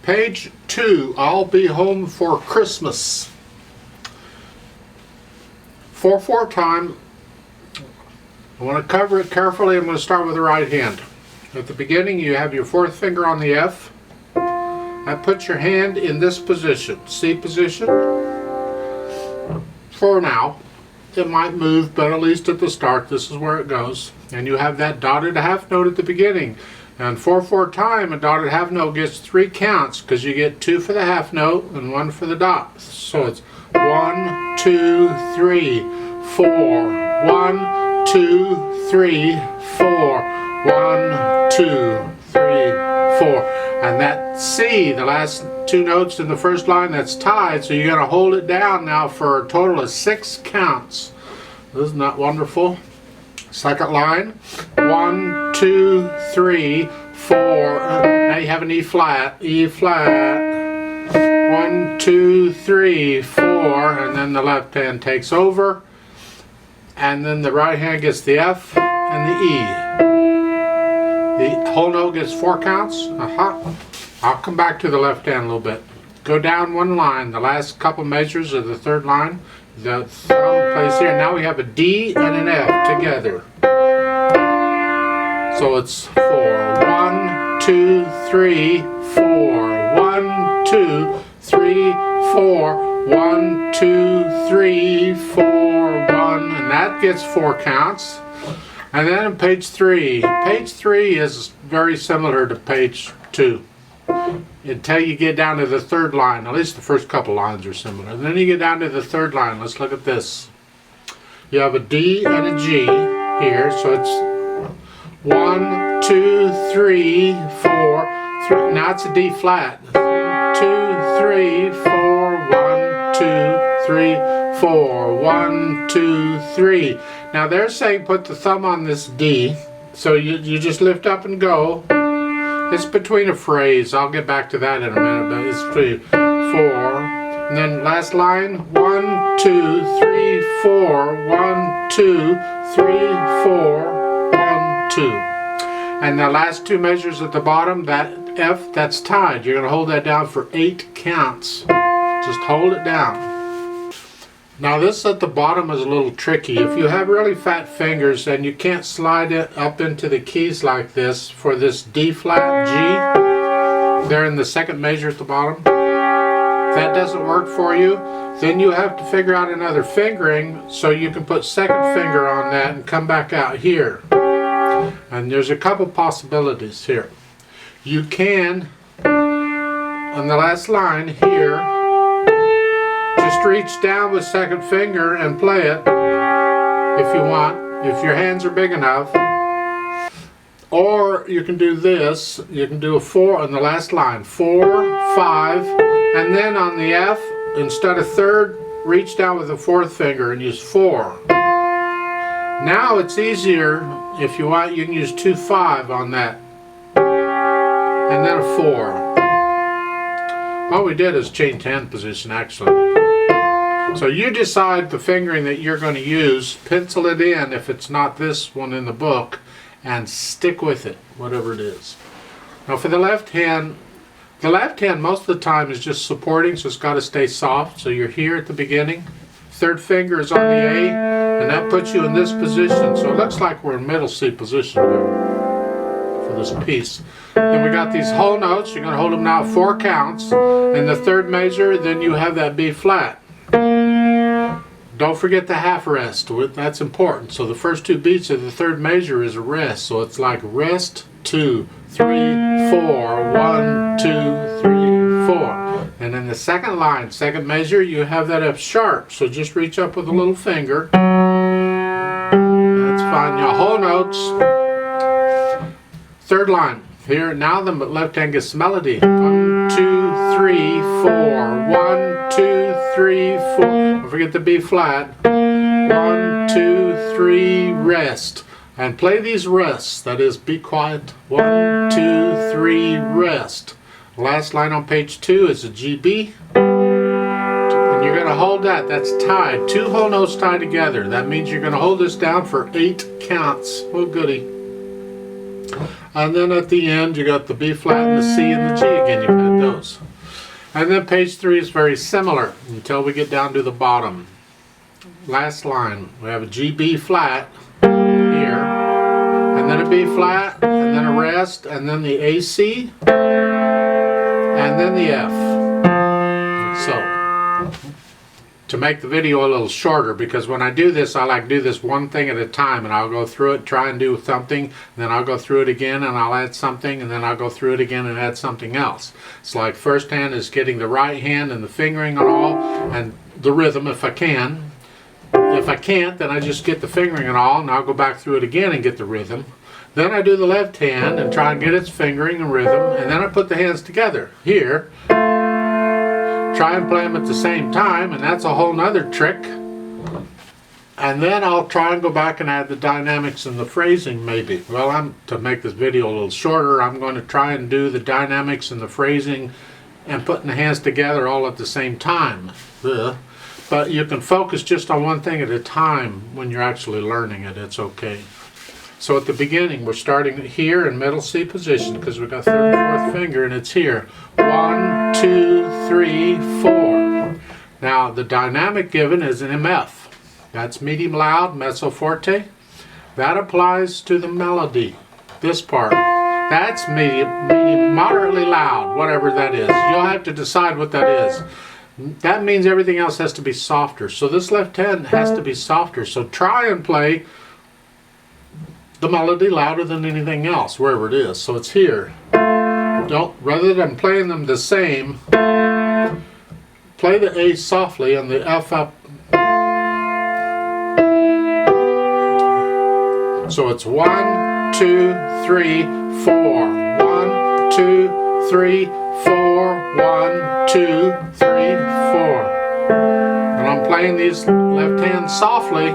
Page 2, I'll Be Home for Christmas. 4/4 time. I want to cover it carefully. I'm going to start with the right hand. At the beginning, you have your fourth finger on the F. That puts your hand in this position, C position. For now, it might move, but at least at the start, this is where it goes. And you have that dotted half note at the beginning. And 4/4 time, a dotted half note gets 3 counts because you get 2 for the half note and 1 for the dot. So it's 1, 2, 3, 4. 1, 2, 3, 4. 1, 2, 3, 4. And that C, the last 2 notes in the first line, that's tied. So you're going to hold it down now for a total of 6 counts. Isn't that wonderful? Second line, 1, 2, 3, 4. Now you have an E flat, E flat. 1, 2, 3, 4, and then the left hand takes over, and then the right hand gets the F and the E. The whole note gets 4 counts. I'll come back to the left hand a little bit. Go down 1 line. The last couple measures of the third line. The thumb plays here. Now we have a D and an F together. So it's 4. 1, 2, 3, 4. 1, 2, 3, 4. 1, 2, 3, 4. 1, and that gets 4 counts. And then on page 3. Page 3 is very similar to page 2. Until you get down to the third line. At least the first couple lines are similar. And then you get down to the third line. Let's look at this. You have a D and a G here. So it's 1, 2, 3, 4. 3. Now it's a D flat. 2, 3, 4. 1, 2, 3, 4. 1, 2, 3. Now they're saying put the thumb on this D. So you just lift up and go. It's between a phrase. I'll get back to that in a minute, but it's 3, 4. And then last line, 1, 2, 3, 4. 1, 2, 3, 4. 1, 2. And the last 2 measures at the bottom, that F, that's tied. You're going to hold that down for 8 counts. Just hold it down. Now this at the bottom is a little tricky. If you have really fat fingers and you can't slide it up into the keys like this for this D flat G, they're in the second measure at the bottom. If that doesn't work for you, then you have to figure out another fingering so you can put second finger on that and come back out here. And there's a couple possibilities here. You can, on the last line here, just reach down with second finger and play it if you want, if your hands are big enough. Or you can do this, you can do a 4 on the last line, 4, 5, and then on the F, instead of third, reach down with the fourth finger and use 4. Now it's easier, if you want, you can use 2, 5 on that, and then a 4. All we did is change hand position actually. So you decide the fingering that you're going to use, pencil it in if it's not this one in the book, and stick with it, whatever it is. Now for the left hand most of the time is just supporting, so it's got to stay soft. So you're here at the beginning, third finger is on the A, and that puts you in this position. So it looks like we're in middle C position here for this piece. Then we got these whole notes. You're going to hold them now 4 counts. And the third measure, then you have that B flat. Don't forget the half rest. That's important. So the first 2 beats of the third measure is a rest. So it's like rest, 2, 3, 4. 1, 2, 3, 4. And in the second line, second measure, you have that F sharp. So just reach up with a little finger. That's fine. Your whole notes. Third line. Here, now the left hand gets melody. 1, 2, 3, 4. 1, 2, 3, 4. Don't forget the B flat. 1, 2, 3, rest. And play these rests. That is, be quiet. 1, 2, 3, rest. Last line on page 2 is a GB. And you're going to hold that. That's tied. 2 whole notes tied together. That means you're going to hold this down for 8 counts. Oh, goody. And then at the end you got the B flat and the C and the G again. You add those. And then page 3 is very similar until we get down to the bottom. Last line, we have a G, B flat here, and then a B flat, and then a rest, and then the A, C, and then the F. So, to make the video a little shorter, because when I do this, I like to do this one thing at a time, and I'll go through it, try and do something, then I'll go through it again and I'll add something, and then I'll go through it again and add something else. It's like first hand is getting the right hand and the fingering and all, and the rhythm if I can. If I can't, then I just get the fingering and all, and I'll go back through it again and get the rhythm. Then I do the left hand and try and get its fingering and rhythm, and then I put the hands together here. Try and play them at the same time, and that's a whole nother trick. And then I'll try and go back and add the dynamics and the phrasing maybe. Well, to make this video a little shorter, I'm going to try and do the dynamics and the phrasing and putting the hands together all at the same time. But you can focus just on one thing at a time when you're actually learning it. It's okay. So at the beginning, we're starting here in middle C position because we've got third and fourth finger, and it's here. 1, 2, 3, 4. Now the dynamic given is an MF. That's medium loud, mezzo forte. That applies to the melody. This part. That's medium, moderately loud, whatever that is. You'll have to decide what that is. That means everything else has to be softer. So this left hand has to be softer. So try and play the melody louder than anything else, wherever it is. So it's here. Rather than playing them the same, play the A softly and the F up. So it's 1, 2, 3, 4. 1, 2, 3, 4. 1, 2, 3, 4. And I'm playing these left hands softly.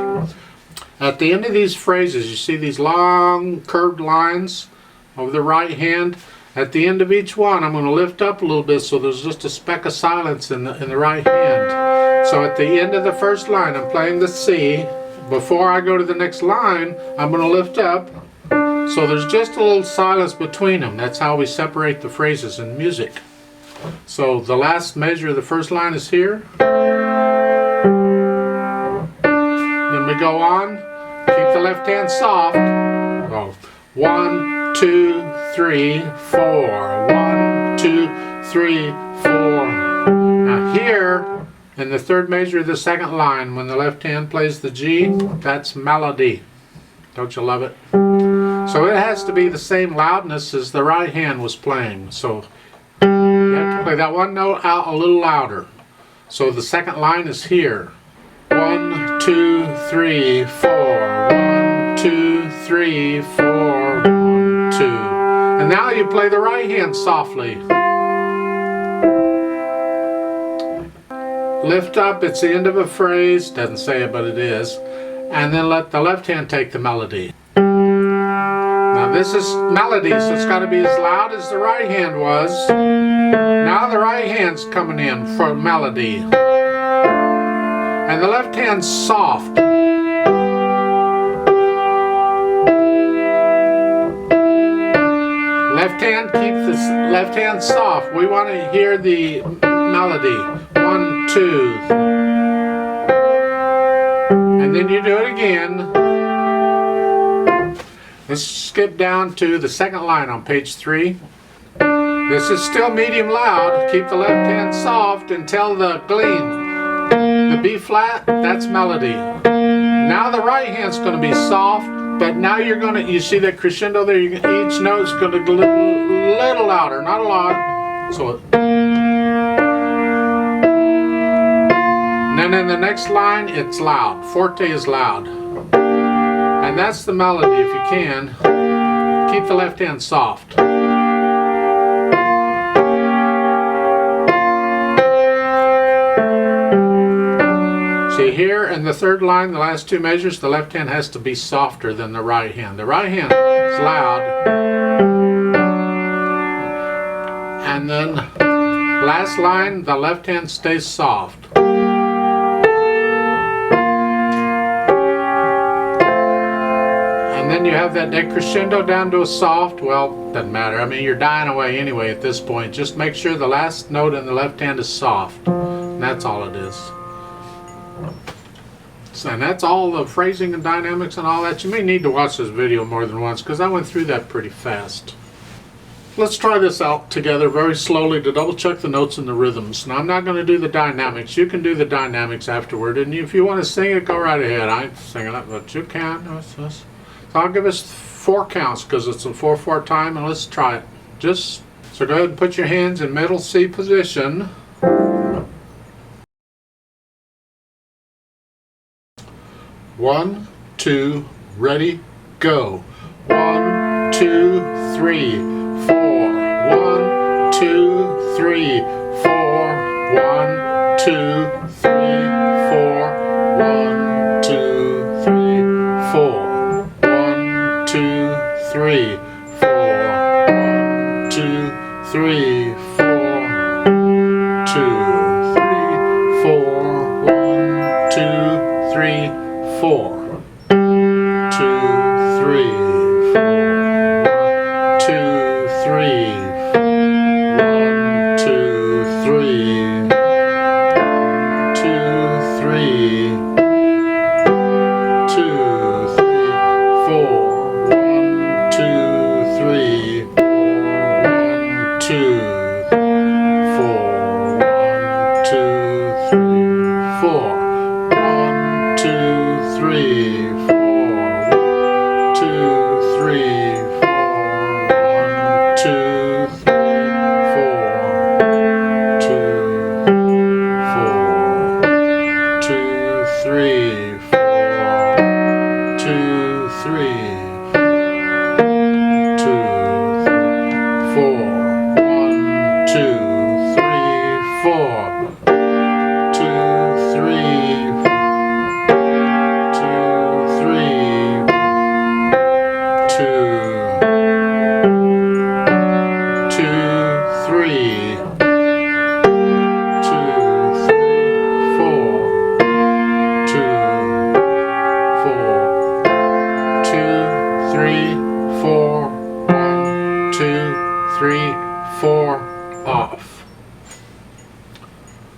At the end of these phrases, you see these long curved lines over the right hand. At the end of each one, I'm going to lift up a little bit so there's just a speck of silence in the right hand. So at the end of the first line, I'm playing the C. Before I go to the next line, I'm going to lift up. So there's just a little silence between them. That's how we separate the phrases in music. So the last measure of the first line is here. Then we go on. Keep the left hand soft. Oh. 1, 2, 3, 4. 1, 2, 3, 4. Now here, in the third measure of the second line, when the left hand plays the G, that's melody. Don't you love it? So it has to be the same loudness as the right hand was playing. So you have to play that one note out a little louder. So the second line is here. 1, 2, 3, 4. 1, 2, 3, 4. 1, 2. And now you play the right hand softly. Lift up, it's the end of a phrase. Doesn't say it, but it is. And then let the left hand take the melody. Now this is melody, so it's got to be as loud as the right hand was. Now the right hand's coming in for melody. And the left hand's soft. Left hand, keep this left hand soft. We want to hear the melody. 1, 2. And then you do it again. Let's skip down to the second line on page 3. This is still medium loud. Keep the left hand soft until the gleam. The B flat, that's melody. Now the right hand's going to be soft, but now you see that crescendo there? Each note's going to go a little louder, not a lot. So and then in the next line, it's loud. Forte is loud. And that's the melody if you can. Keep the left hand soft. See here in the third line, the last two measures, the left hand has to be softer than the right hand. The right hand is loud. And then last line, the left hand stays soft. And then you have that decrescendo down to a soft. Well, doesn't matter. I mean, you're dying away anyway at this point. Just make sure the last note in the left hand is soft. And that's all it is. So, and that's all the phrasing and dynamics and all that. You may need to watch this video more than once because I went through that pretty fast. Let's try this out together very slowly to double check the notes and the rhythms. Now, I'm not going to do the dynamics. You can do the dynamics afterward. And if you want to sing it, go right ahead. I ain't singing it, but you can. So I'll give us 4 counts because it's a 4/4 time, and let's try it. So go ahead and put your hands in middle C position. 1, 2, ready, go. 1, 2, 3, 4. 1, 2, 3, 4. 1, 2, 3, 4. 1, 2, 3, 4. 1, 2, 3, 4. 1, 2, 3, 4. 2, 3, 4. 1, 2, 3, 4. 2, 3, 4. 2, 3, 1, 2, 3. 2, 3. 2, 3, 4. 1, 2, 3, 4. 1, 2, 4. 1, 2, 3, 4. 1, 2, 3, 4. 2, 3, 4. 1, 2, 3, 4. 2, 3, 4. 2, 3, 4. 1, 2, 3, 4. 2, 3, 4. 2, 3, 2, 3, 4. 2, 4. 2, 3,